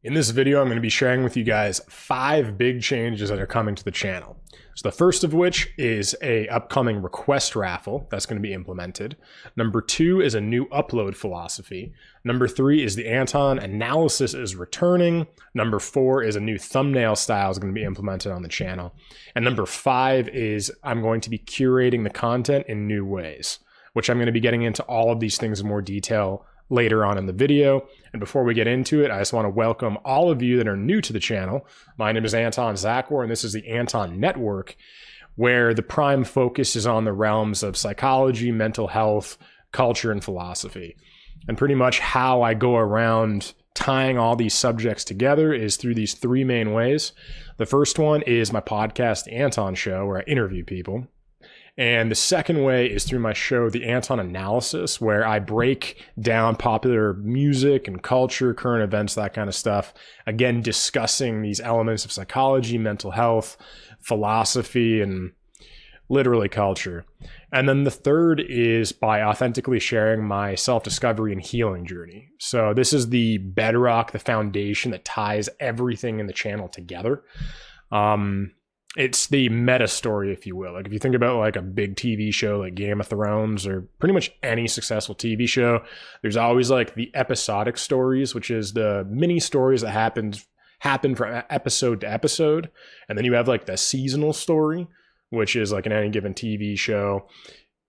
In this video, I'm going to be sharing with you guys 5 big changes that are coming to the channel. So the first of which is a upcoming request raffle that's going to be implemented. Number 2 is a new upload philosophy. Number 3 is the Anton analysis is returning. Number 4 is a new thumbnail style is going to be implemented on the channel. And number 5 is I'm going to be curating the content in new ways, which I'm going to be getting into all of these things in more detail later on in the video. And before we get into it, I just want to welcome all of you that are new to the channel. My name is Anton Czachor, and this is the Anton Network, where the prime focus is on the realms of psychology, mental health, culture, and philosophy. And pretty much how I go around tying all these subjects together is through these 3 main ways. The first one is my podcast, The Anton Show, where I interview people. And the second way is through my show, The Anton Analysis, where I break down popular music and culture, current events, that kind of stuff. Again, discussing these elements of psychology, mental health, philosophy, and literally culture. And then the third is by authentically sharing my self-discovery and healing journey. So this is the bedrock, the foundation that ties everything in the channel together. It's the meta story, if you will. Like if you think about like a big TV show like Game of Thrones or pretty much any successful TV show, there's always like the episodic stories, which is the mini stories that happen from episode to episode. And then you have like the seasonal story, which is like in any given TV show,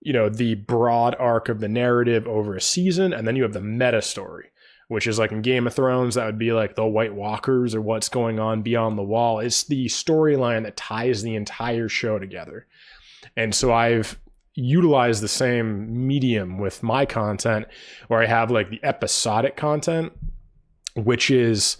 you know, the broad arc of the narrative over a season. And then you have the meta story, which is like in Game of Thrones, that would be like the White Walkers or what's going on beyond the wall. It's the storyline that ties the entire show together. And so I've utilized the same medium with my content, where I have like the episodic content, which is,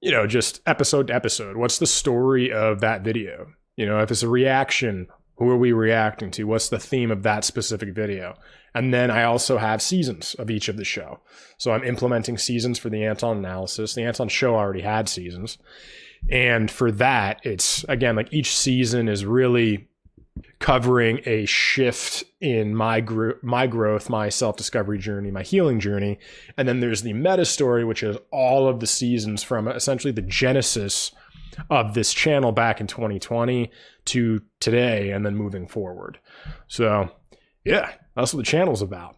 you know, just episode to episode. What's the story of that video? You know, if it's a reaction, who are we reacting to? What's the theme of that specific video? And then I also have seasons of each of the show. So I'm implementing seasons for the Anton analysis. The Anton show already had seasons. And for that, it's, again, like each season is really covering a shift in my growth, my self-discovery journey, my healing journey. And then there's the meta story, which is all of the seasons from essentially the genesis of this channel back in 2020 to today and then moving forward. So yeah, that's what the channel's about.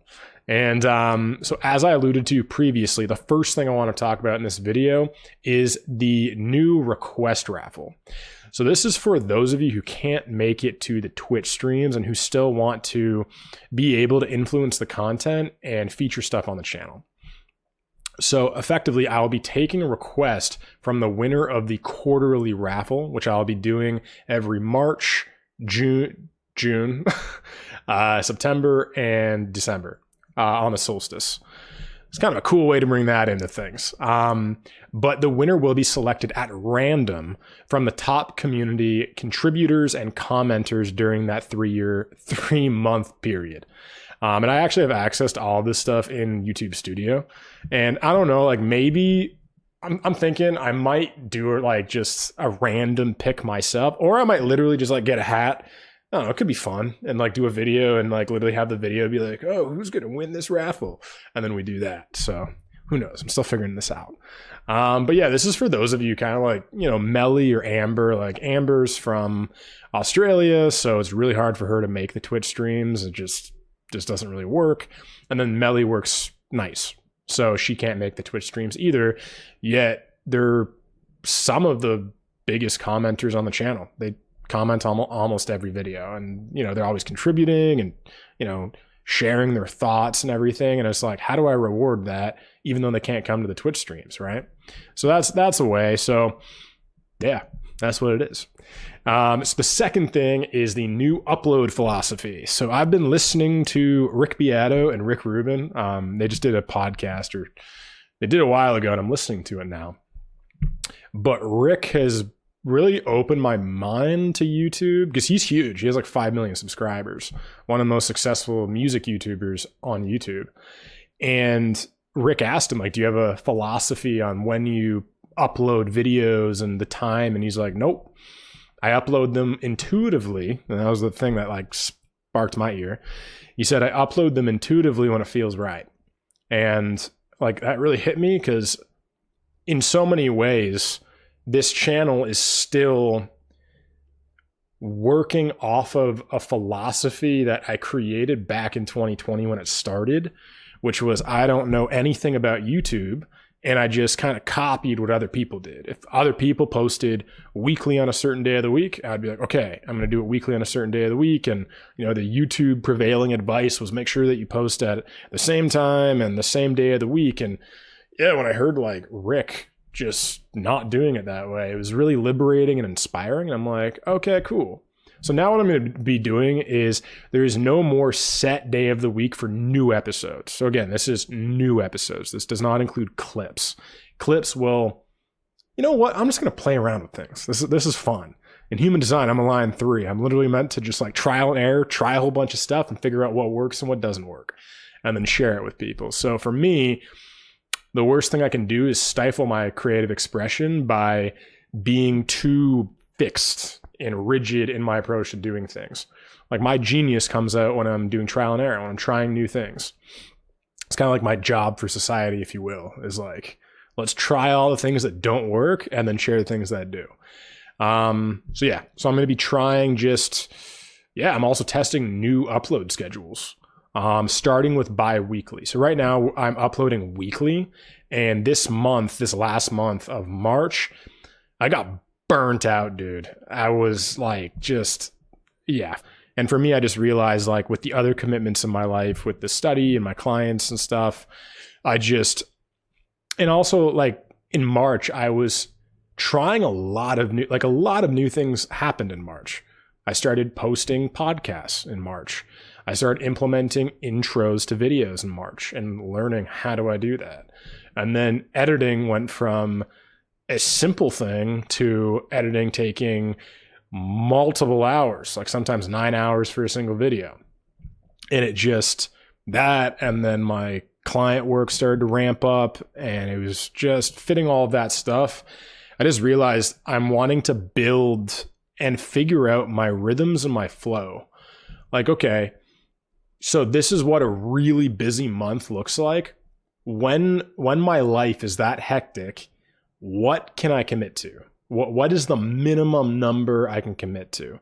And so as I alluded to previously, the first thing I want to talk about in this video is the new request raffle. So this is for those of you who can't make it to the Twitch streams and who still want to be able to influence the content and feature stuff on the channel. So effectively, I'll be taking a request from the winner of the quarterly raffle, which I'll be doing every March, June, September, and December on the solstice. It's kind of a cool way to bring that into things. But the winner will be selected at random from the top community contributors and commenters during that 3-month period. And I actually have access to all this stuff in YouTube Studio. And I don't know, like maybe I'm thinking I might do like just a random pick myself, or I might literally just like get a hat. I don't know, it could be fun and like do a video and like literally have the video be like, oh, who's going to win this raffle? And then we do that. So who knows? I'm still figuring this out. But yeah, this is for those of you kind of like, you know, Melly or Amber. Like Amber's from Australia, so it's really hard for her to make the Twitch streams. It just doesn't really work. And then Melly works nice, so she can't make the Twitch streams either, yet they're some of the biggest commenters on the channel. They comment on almost every video, and you know, they're always contributing and, you know, sharing their thoughts and everything. And it's like, how do I reward that even though they can't come to the Twitch streams, right? So that's a way. So yeah, that's what it is. So the second thing is the new upload philosophy. So I've been listening to Rick Beato and Rick Rubin. They just did a podcast, or they did a while ago, and I'm listening to it now. But Rick has really opened my mind to YouTube because he's huge. He has like 5 million subscribers, one of the most successful music YouTubers on YouTube. And Rick asked him, like, do you have a philosophy on when you upload videos and the time? And he's like, nope. I upload them intuitively. And that was the thing that like sparked my ear. He said, I upload them intuitively when it feels right. And like that really hit me because in so many ways, this channel is still working off of a philosophy that I created back in 2020 when it started, which was I don't know anything about YouTube, and I just kind of copied what other people did. If other people posted weekly on a certain day of the week, I'd be like, okay, I'm going to do it weekly on a certain day of the week. And, you know, the YouTube prevailing advice was make sure that you post at the same time and the same day of the week. And yeah, when I heard like Rick just not doing it that way, it was really liberating and inspiring. And I'm like, okay, cool. So now what I'm going to be doing is there is no more set day of the week for new episodes. So again, this is new episodes. This does not include clips. Clips will, you know what? I'm just going to play around with things. This is fun. In human design, I'm a line 3. I'm literally meant to just like trial and error, try a whole bunch of stuff and figure out what works and what doesn't work, and then share it with people. So for me, the worst thing I can do is stifle my creative expression by being too fixed and rigid in my approach to doing things. Like my genius comes out when I'm doing trial and error, when I'm trying new things. It's kind of like my job for society, if you will, is like, let's try all the things that don't work and then share the things that do. So I'm going to be trying I'm also testing new upload schedules, starting with bi-weekly. So right now I'm uploading weekly, and this last month of March, I got burnt out, dude. I was like, And for me, I just realized like with the other commitments in my life, with the study and my clients and stuff, and also like in March, I was trying a lot of new things happened in March. I started posting podcasts in March. I started implementing intros to videos in March and learning how do I do that. And then editing went from a simple thing to editing taking multiple hours, like sometimes 9 hours for a single video. And and then my client work started to ramp up, and it was just fitting all of that stuff. I just realized I'm wanting to build and figure out my rhythms and my flow. Like, okay, so this is what a really busy month looks like. When my life is that hectic, what can I commit to? What is the minimum number I can commit to?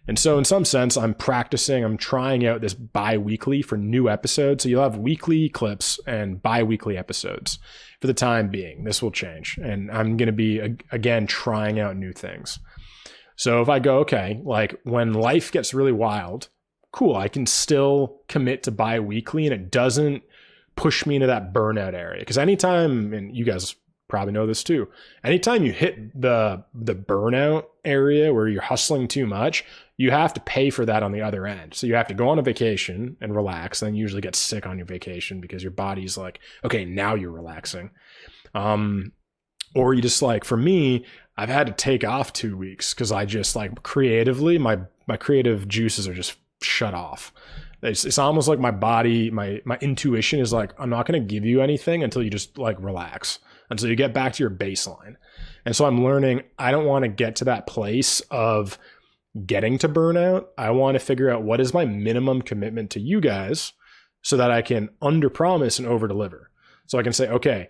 And so in some sense, I'm trying out this bi-weekly for new episodes. So you'll have weekly clips and bi-weekly episodes for the time being. This will change. And I'm going to be, again, trying out new things. So if I go, okay, like when life gets really wild, cool, I can still commit to bi-weekly and it doesn't push me into that burnout area. Because anytime, and you guys probably know this too, anytime you hit the burnout area where you're hustling too much, you have to pay for that on the other end. So you have to go on a vacation and relax, then you usually get sick on your vacation because your body's like, okay, now you're relaxing. Or you just like, for me, I've had to take off 2 weeks because I just like creatively, my creative juices are just shut off. It's almost like my body, my intuition is like, I'm not going to give you anything until you just like relax, until you get back to your baseline. And so I'm learning, I don't want to get to that place of getting to burnout. I want to figure out what is my minimum commitment to you guys so that I can underpromise and overdeliver. So I can say, okay,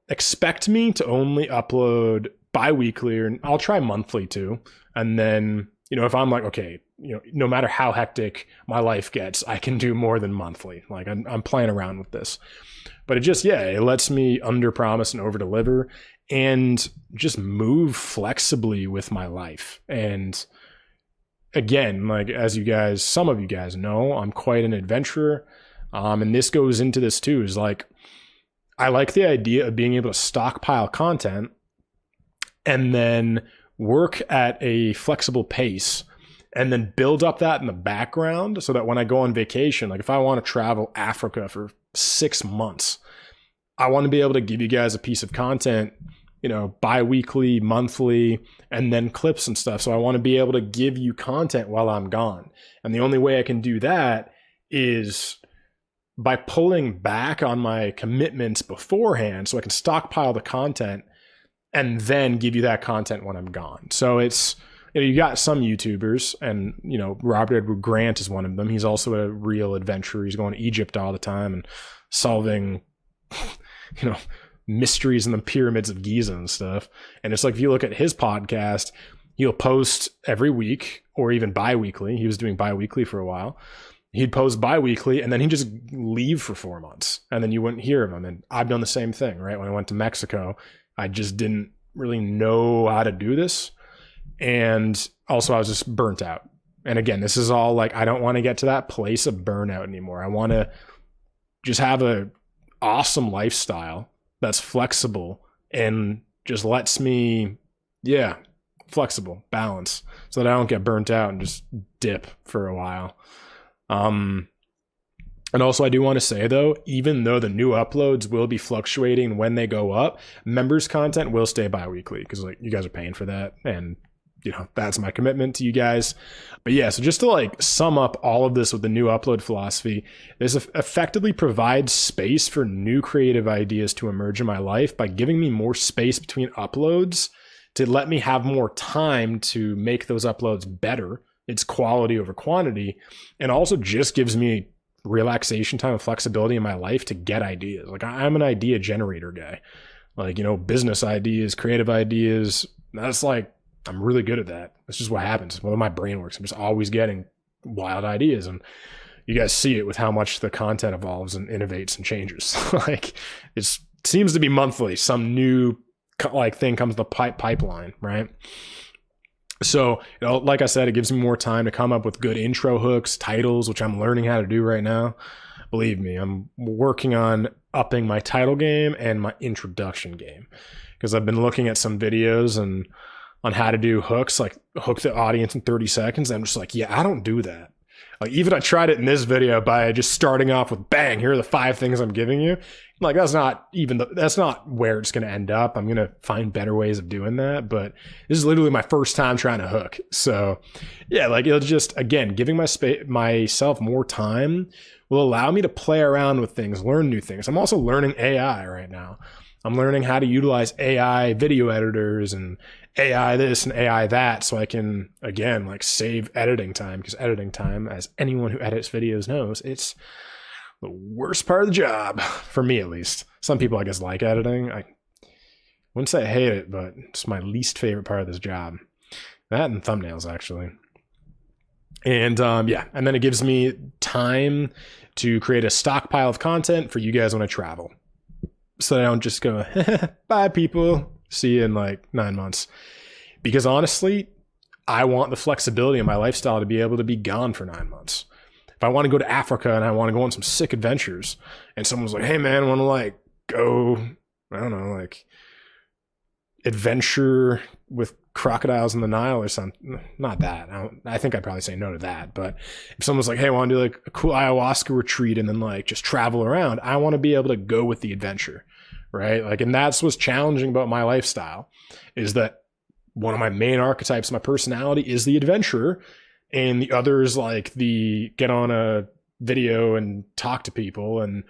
expect me to only upload bi-weekly, or I'll try monthly too. And then, if I'm like, okay, no matter how hectic my life gets, I can do more than monthly. Like I'm playing around with this, but it lets me underpromise and overdeliver and just move flexibly with my life. And again, like some of you guys know, I'm quite an adventurer. And this goes into this too, is like, I like the idea of being able to stockpile content and then work at a flexible pace and then build up that in the background so that when I go on vacation, like if I want to travel Africa for 6 months, I want to be able to give you guys a piece of content, bi-weekly, monthly, and then clips and stuff. So I want to be able to give you content while I'm gone. And the only way I can do that is by pulling back on my commitments beforehand so I can stockpile the content and then give you that content when I'm gone. So it's, you got some YouTubers, and, Robert Edward Grant is one of them. He's also a real adventurer. He's going to Egypt all the time and solving, mysteries in the pyramids of Giza and stuff. And it's like, if you look at his podcast, he'll post every week or even bi-weekly. He was doing bi-weekly for a while. He'd post bi-weekly and then he'd just leave for 4 months and then you wouldn't hear of him. And I've done the same thing, right? When I went to Mexico, I just didn't really know how to do this. And also I was just burnt out. And again, this is all like, I don't want to get to that place of burnout anymore. I want to just have a awesome lifestyle that's flexible and just lets me, flexible, balance, so that I don't get burnt out and just dip for a while. And also I do want to say though, even though the new uploads will be fluctuating when they go up, members content will stay bi-weekly because like you guys are paying for that. And that's my commitment to you guys. But yeah, so just to like sum up all of this with the new upload philosophy, this effectively provides space for new creative ideas to emerge in my life by giving me more space between uploads to let me have more time to make those uploads better. It's quality over quantity, and also just gives me relaxation time and flexibility in my life to get ideas. Like I'm an idea generator guy, like, business ideas, creative ideas. That's like, I'm really good at that. That's just what happens. Well, my brain works. I'm just always getting wild ideas. And you guys see it with how much the content evolves and innovates and changes. Like it seems to be monthly. Some new like thing comes to the pipeline, right? So, like I said, it gives me more time to come up with good intro hooks, titles, which I'm learning how to do right now. Believe me, I'm working on upping my title game and my introduction game because I've been looking at some videos and on how to do hooks, like hook the audience in 30 seconds. I'm just like, I don't do that. Like even I tried it in this video by just starting off with bang, here are the 5 things I'm giving you. Like that's not where it's going to end up. I'm going to find better ways of doing that. But this is literally my first time trying to hook. So yeah, like it'll just, again, giving myself more time will allow me to play around with things, learn new things. I'm also learning AI right now. I'm learning how to utilize AI video editors and AI this and AI that so I can, again, like save editing time, because editing time, as anyone who edits videos knows, it's the worst part of the job, for me at least. Some people, I guess, like editing. I wouldn't say I hate it, but it's my least favorite part of this job. That and thumbnails, actually. And and then it gives me time to create a stockpile of content for you guys when I travel. So I don't just go, bye people, see you in like 9 months. Because honestly, I want the flexibility in my lifestyle to be able to be gone for 9 months. If I want to go to Africa and I want to go on some sick adventures and someone's like, hey man, I want to like go, I don't know, like adventure with crocodiles in the Nile or something. Not that. I think I'd probably say no to that. But if someone's like, hey, I want to do like a cool ayahuasca retreat and then like just travel around, I want to be able to go with the adventure, right? Like, and that's what's challenging about my lifestyle, is that one of my main archetypes, my personality, is the adventurer, and the other is like the get on a video and talk to people and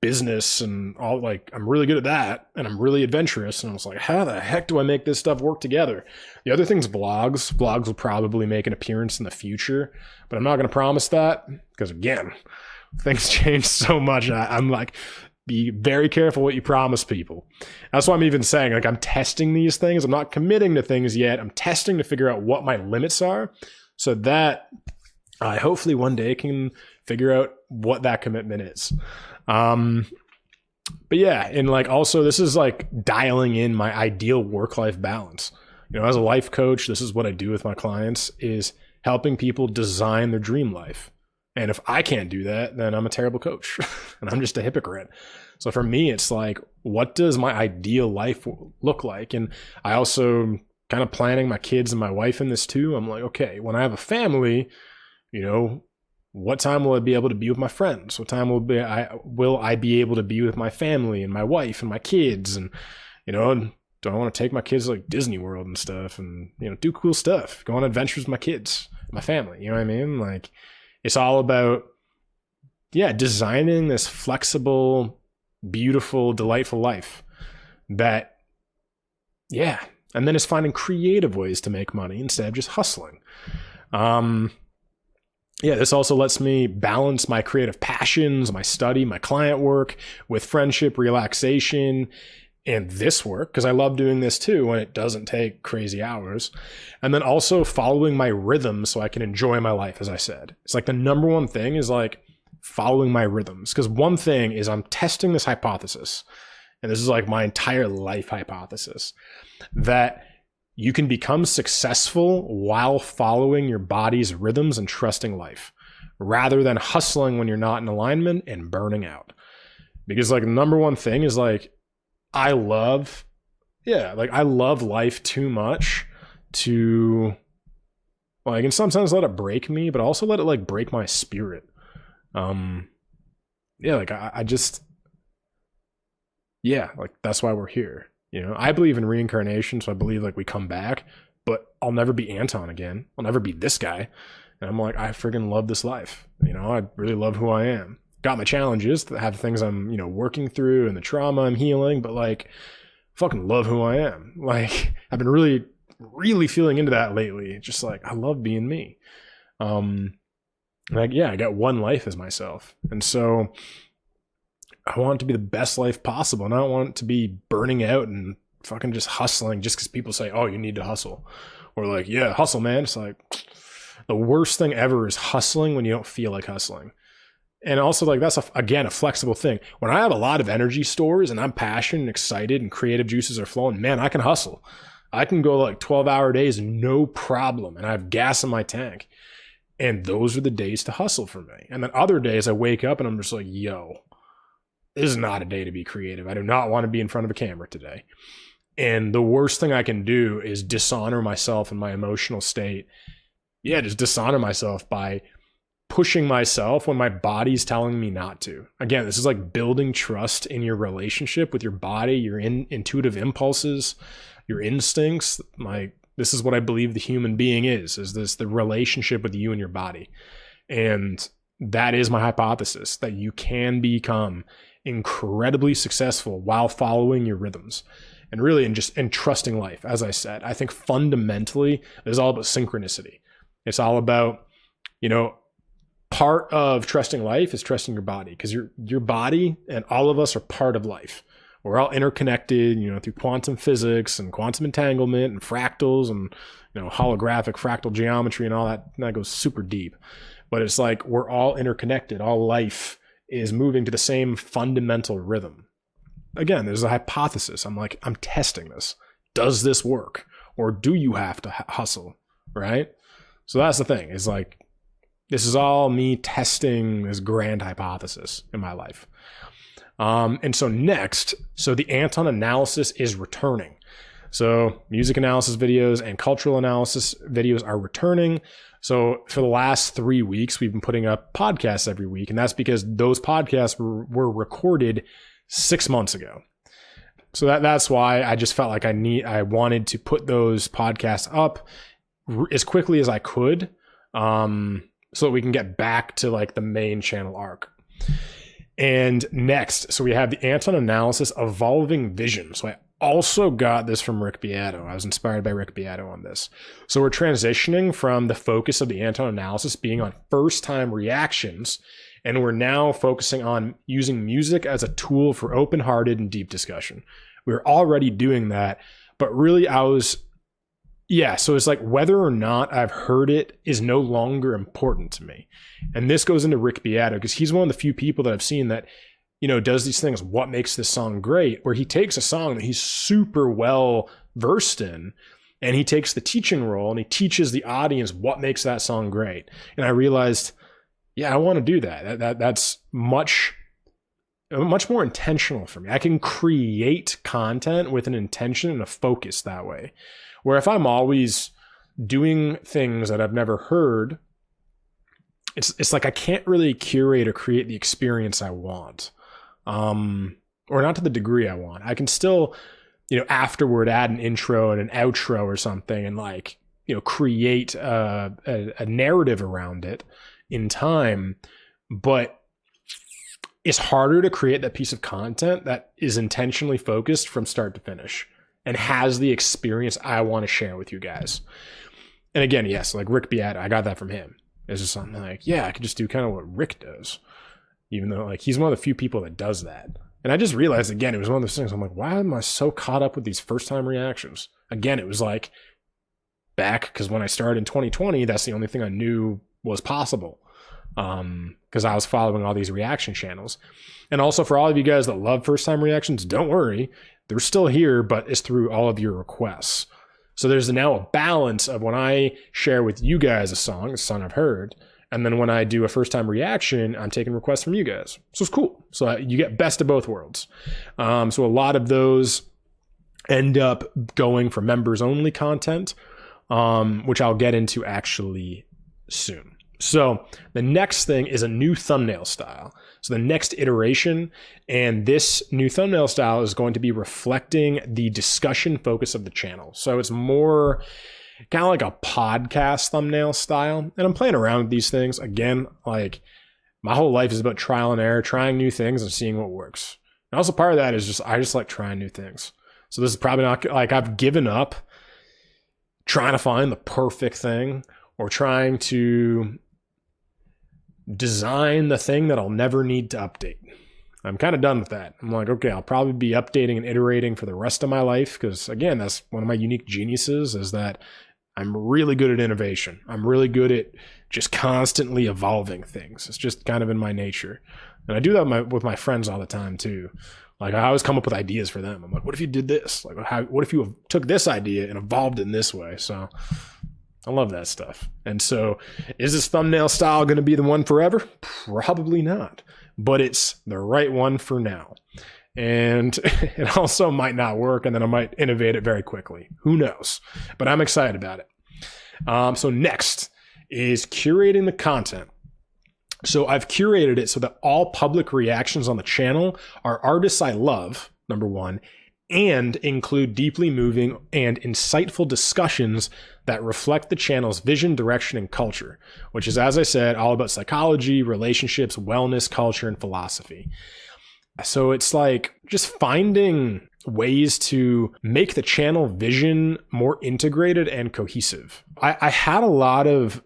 business and all. Like, I'm really good at that, and I'm really adventurous, and I was like, how the heck do I make this stuff work together? The other thing's vlogs. Vlogs will probably make an appearance in the future, but I'm not going to promise that, because again, things change so much. I'm like, be very careful what you promise people. That's why I'm even saying, like, I'm testing these things. I'm not committing to things yet. I'm testing to figure out what my limits are, so that I hopefully one day can figure out what that commitment is. But yeah, and like also this is like dialing in my ideal work-life balance. You know, as a life coach, this is what I do with my clients, is helping people design their dream life. And if I can't do that, then I'm a terrible coach and I'm just a hypocrite. So for me, it's like, what does my ideal life look like? And I also kind of planning my kids and my wife in this too. I'm like, okay, when I have a family, you know, what time will I be able to be with my friends? What time will I be able to be with my family and my wife and my kids? And, you know, do I want to take my kids to like Disney World and stuff and, you know, do cool stuff, go on adventures with my kids, my family, you know what I mean? Like, it's all about, designing this flexible, beautiful, delightful life that, and then it's finding creative ways to make money instead of just hustling. yeah, this also lets me balance my creative passions, my study, my client work with friendship, relaxation, and this work, because I love doing this too when it doesn't take crazy hours. And then also following my rhythm so I can enjoy my life, as I said. It's like the number one thing is like following my rhythms. Because one thing is I'm testing this hypothesis, and this is like my entire life hypothesis, that you can become successful while following your body's rhythms and trusting life, rather than hustling when you're not in alignment and burning out. Because like the number one thing is like, I love life too much to, well, I can sometimes let it break me, but also let it like break my spirit. Like I just, like that's why we're here. You know, I believe in reincarnation, so I believe like we come back, but I'll never be Anton again. I'll never be this guy. And I'm like, I friggin' love this life. You know, I really love who I am. Got my challenges, have things I'm, working through and the trauma I'm healing, but like, fucking love who I am. Like, I've been really, really feeling into that lately. Just like, I love being me. I got one life as myself. And so I want it to be the best life possible. And I don't want it to be burning out and fucking just hustling just because people say, oh, you need to hustle. Or like, yeah, hustle, man. It's like, the worst thing ever is hustling when you don't feel like hustling. And also, like, that's, again, a flexible thing. When I have a lot of energy stores and I'm passionate and excited and creative juices are flowing, man, I can hustle. I can go like 12-hour days, no problem. And I have gas in my tank. And those are the days to hustle for me. And then other days I wake up and I'm just like, yo, this is not a day to be creative. I do not want to be in front of a camera today. And the worst thing I can do is dishonor myself and my emotional state. Yeah, just dishonor myself by pushing myself when my body's telling me not to. Again, this is like building trust in your relationship with your body, your intuitive impulses, your instincts. Like, this is what I believe the human being is this the relationship with you and your body. And that is my hypothesis, that you can become incredibly successful while following your rhythms. And really, and trusting life. As I said, I think fundamentally, it's all about synchronicity. It's all about, part of trusting life is trusting your body, because your body and all of us are part of life. We're all interconnected, through quantum physics and quantum entanglement and fractals and, holographic fractal geometry and all that. And that goes super deep. But it's like we're all interconnected. All life is moving to the same fundamental rhythm. Again, there's a hypothesis. I'm testing this. Does this work? Or do you have to hustle? Right? So that's the thing. It's like, this is all me testing this grand hypothesis in my life. And so next, the Anton analysis is returning. So music analysis videos and cultural analysis videos are returning. So for the last 3 weeks, we've been putting up podcasts every week. And that's because those podcasts were recorded 6 months ago. So that's why I just felt like I wanted to put those podcasts up as quickly as I could, so that we can get back to like the main channel arc. And next, so we have the Anton analysis evolving vision. So I also got this from Rick Beato. I was inspired by Rick Beato on this. So we're transitioning from the focus of the Anton analysis being on first time reactions, and we're now focusing on using music as a tool for open-hearted and deep discussion. We were already doing that, but really so it's like whether or not I've heard it is no longer important to me. And this goes into Rick Beato, because he's one of the few people that I've seen that, does these things. What makes this song great? Where he takes a song that he's super well versed in, and he takes the teaching role and he teaches the audience what makes that song great. And I realized, I want to do that. That's much more intentional for me. I can create content with an intention and a focus that way. Where if I'm always doing things that I've never heard, it's like I can't really curate or create the experience I want, or not to the degree I want. I can still, afterward add an intro and an outro or something, and like, create a narrative around it in time. But it's harder to create that piece of content that is intentionally focused from start to finish and has the experience I want to share with you guys. And again, yes, like Rick Beato, I got that from him. It's just something like, yeah, I could just do kind of what Rick does, even though like he's one of the few people that does that. And I just realized again, it was one of those things. I'm like, why am I so caught up with these first time reactions? Again, it was like back because when I started in 2020, that's the only thing I knew was possible. Because I was following all these reaction channels. And also for all of you guys that love first time reactions, don't worry, they're still here, but it's through all of your requests. So there's now a balance of when I share with you guys a song I've heard, and then when I do a first time reaction, I'm taking requests from you guys. So it's cool. So you get best of both worlds. So a lot of those end up going for members only content, which I'll get into actually soon. So the next thing is a new thumbnail style. So the next iteration, and this new thumbnail style is going to be reflecting the discussion focus of the channel. So it's more kind of like a podcast thumbnail style. And I'm playing around with these things. Again, like my whole life is about trial and error, trying new things and seeing what works. And also part of that is I just like trying new things. So this is probably not like I've given up trying to find the perfect thing or trying to design the thing that I'll never need to update. I'm kind of done with that. I'm like, okay, I'll probably be updating and iterating for the rest of my life because, again, that's one of my unique geniuses is that I'm really good at innovation. I'm really good at just constantly evolving things. It's just kind of in my nature. And I do that with my friends all the time, too. Like, I always come up with ideas for them. I'm like, what if you did this? Like, what if you took this idea and evolved in this way? So I love that stuff. And so is this thumbnail style going to be the one forever? Probably not, but it's the right one for now. And it also might not work, and then I might innovate it very quickly. Who knows? But I'm excited about it. So next is curating the content. So I've curated it so that all public reactions on the channel are artists I love, number one, and include deeply moving and insightful discussions that reflect the channel's vision, direction, and culture, which is, as I said, all about psychology, relationships, wellness, culture, and philosophy. So it's like just finding ways to make the channel vision more integrated and cohesive. I had a lot of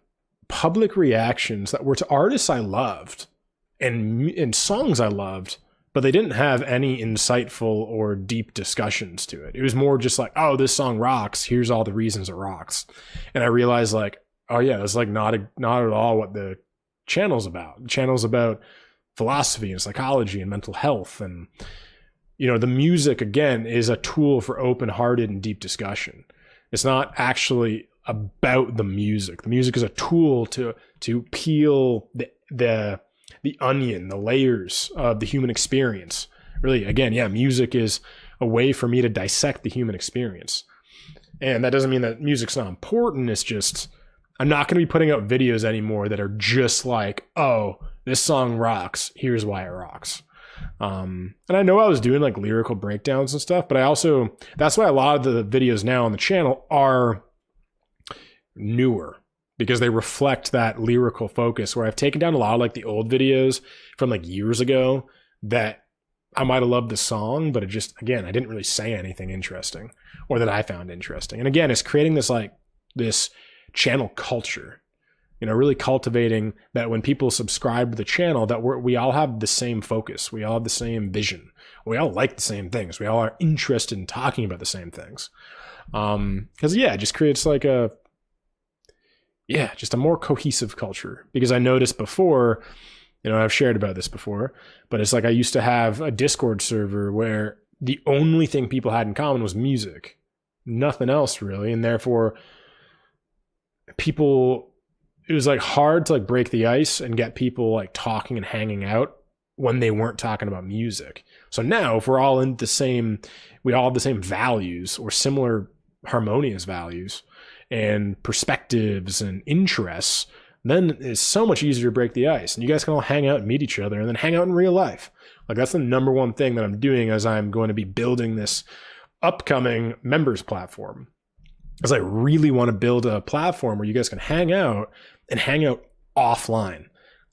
public reactions that were to artists I loved and songs I loved, but they didn't have any insightful or deep discussions to it. It was more just like, oh, this song rocks. Here's all the reasons it rocks. And I realized like, oh yeah, that's like not at all what the channel's about. The channel's about philosophy and psychology and mental health. And, you know, the music, again, is a tool for open-hearted and deep discussion. It's not actually about the music. The music is a tool to peel the onion, the layers of the human experience. Really, again, yeah, music is a way for me to dissect the human experience. And that doesn't mean that music's not important. It's just, I'm not going to be putting out videos anymore that are just like, oh, this song rocks. Here's why it rocks. And I know I was doing like lyrical breakdowns and stuff, but that's why a lot of the videos now on the channel are newer, because they reflect that lyrical focus, where I've taken down a lot of like the old videos from like years ago that I might have loved the song, but it just, again, I didn't really say anything interesting or that I found interesting. And again, it's creating this channel culture, you know, really cultivating that when people subscribe to the channel, that we all have the same focus. We all have the same vision. We all like the same things. We all are interested in talking about the same things. Because yeah, it just creates like just a more cohesive culture. Because I noticed before, you know, I've shared about this before, but it's like I used to have a Discord server where the only thing people had in common was music, nothing else really. And therefore it was like hard to like break the ice and get people like talking and hanging out when they weren't talking about music. So now if we all have the same values or similar harmonious values and perspectives and interests, then it's so much easier to break the ice, and you guys can all hang out and meet each other and then hang out in real life. Like that's the number one thing that I'm doing as I'm going to be building this upcoming members platform, is I really want to build a platform where you guys can hang out and hang out offline.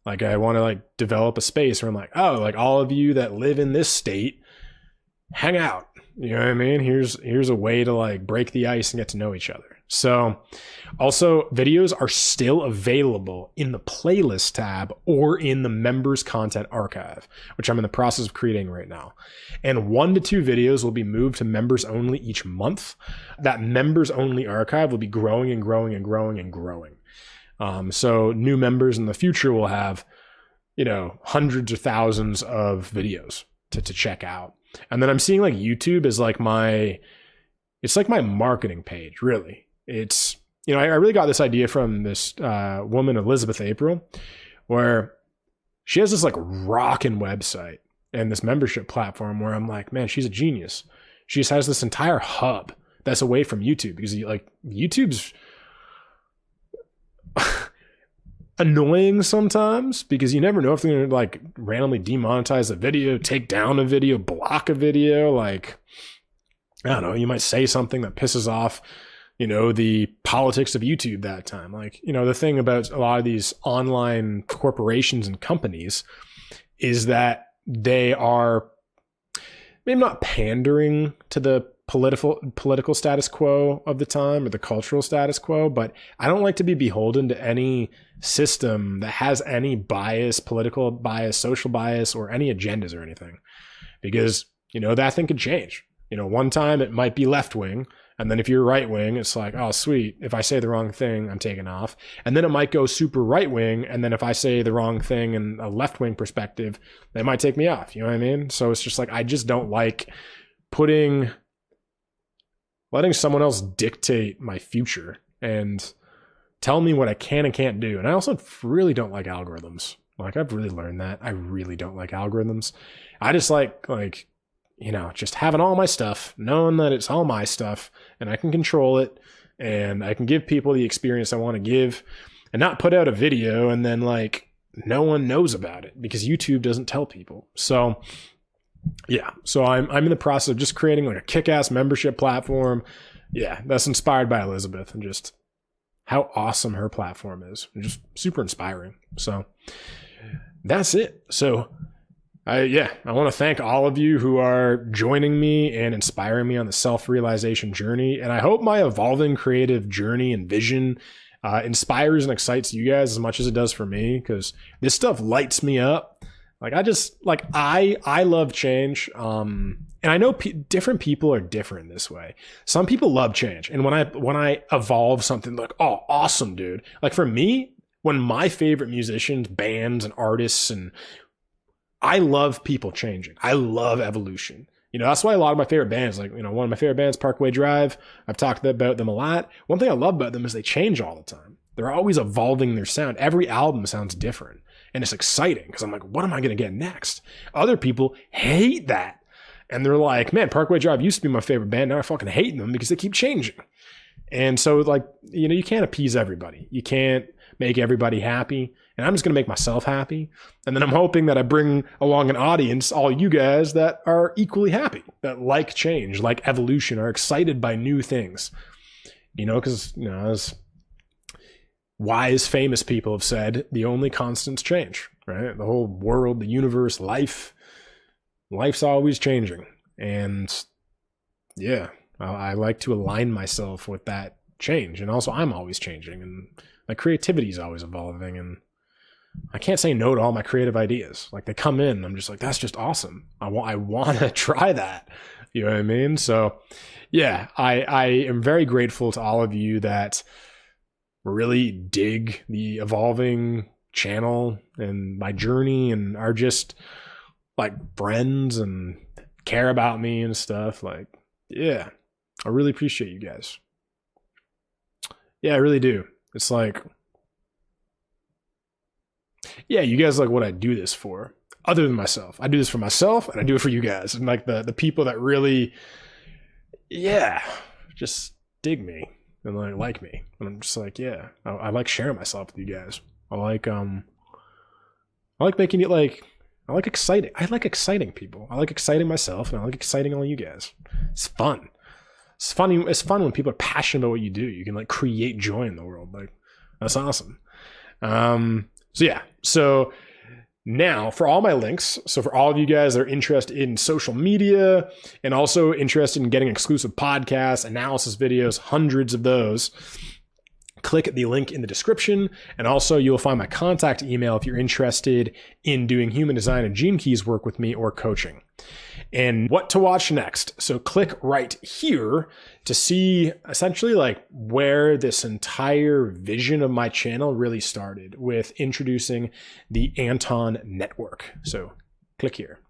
Like I want to like develop a space where I'm like, oh, like all of you that live in this state, hang out. You know what I mean? Here's a way to like break the ice and get to know each other. So also videos are still available in the playlist tab or in the members content archive, which I'm in the process of creating right now. And 1 to 2 videos will be moved to members only each month. That members only archive will be growing and growing and growing and growing. So new members in the future will have, hundreds or thousands of videos to check out. And then I'm seeing like YouTube is like it's like my marketing page, really. It's, I really got this idea from this woman, Elizabeth April, where she has this like rockin' website and this membership platform where I'm like, man, she's a genius. She just has this entire hub that's away from YouTube, because YouTube's annoying sometimes, because you never know if they're gonna like randomly demonetize a video, take down a video, block a video. Like, I don't know, you might say something that pisses off the politics of YouTube that time. Like, the thing about a lot of these online corporations and companies is that they are maybe not pandering to the political status quo of the time or the cultural status quo, but I don't like to be beholden to any system that has any bias, political bias, social bias, or any agendas or anything, because, that thing could change. One time it might be left wing, and then if you're right wing, it's like, oh, sweet. If I say the wrong thing, I'm taken off. And then it might go super right wing. And then if I say the wrong thing in a left wing perspective, they might take me off. You know what I mean? So it's just like, I just don't like letting someone else dictate my future and tell me what I can and can't do. And I also really don't like algorithms. Like, I've really learned that. I really don't like algorithms. I just like, just having all my stuff, knowing that it's all my stuff and I can control it and I can give people the experience I want to give, and not put out a video and then like no one knows about it because YouTube doesn't tell people. So yeah, so I'm in the process of just creating like a kick-ass membership platform. Yeah, that's inspired by Elizabeth and just how awesome her platform is. Just super inspiring. So that's it. So I want to thank all of you who are joining me and inspiring me on the self-realization journey. And I hope my evolving creative journey and vision inspires and excites you guys as much as it does for me, because this stuff lights me up. Like, I love change. And I know different people are different this way. Some people love change. And when I evolve something, like, oh, awesome, dude. Like, for me, when my favorite musicians, bands, and artists, and I love people changing. I love evolution. That's why a lot of my favorite bands, like, one of my favorite bands, Parkway Drive, I've talked about them a lot. One thing I love about them is they change all the time. They're always evolving their sound. Every album sounds different. And it's exciting because I'm like, what am I going to get next? Other people hate that. And they're like, man, Parkway Drive used to be my favorite band. Now I fucking hate them because they keep changing. And so, like, you can't appease everybody. You can't make everybody happy. And I'm just going to make myself happy. And then I'm hoping that I bring along an audience, all you guys that are equally happy, that like change, like evolution, are excited by new things. Because, as wise, famous people have said, the only constants change, right? The whole world, the universe, life's always changing. And yeah, I like to align myself with that change. And also, I'm always changing, and my creativity is always evolving, and I can't say no to all my creative ideas. Like, they come in, I'm just like, that's just awesome. I want to try that. You know what I mean? So yeah, I am very grateful to all of you that really dig the evolving channel and my journey, and are just like friends and care about me and stuff. Like, yeah, I really appreciate you guys. Yeah, I really do. It's like, yeah, you guys like what I do this for, other than myself. I do this for myself, and I do it for you guys. And like the people that really, yeah, just dig me and like me. And I'm just like, yeah, I like sharing myself with you guys. I like making it like, I like exciting people. I like exciting myself, and I like exciting all you guys. It's fun. It's funny. It's fun when people are passionate about what you do. You can like create joy in the world. Like, that's awesome. So yeah. So Now, for all my links, so for all of you guys that are interested in social media and also interested in getting exclusive podcasts, analysis videos, hundreds of those, click the link in the description. And also you'll find my contact email if you're interested in doing human design and gene keys work with me or coaching. And what to watch next. So click right here to see essentially like where this entire vision of my channel really started with introducing the Anton network. So click here.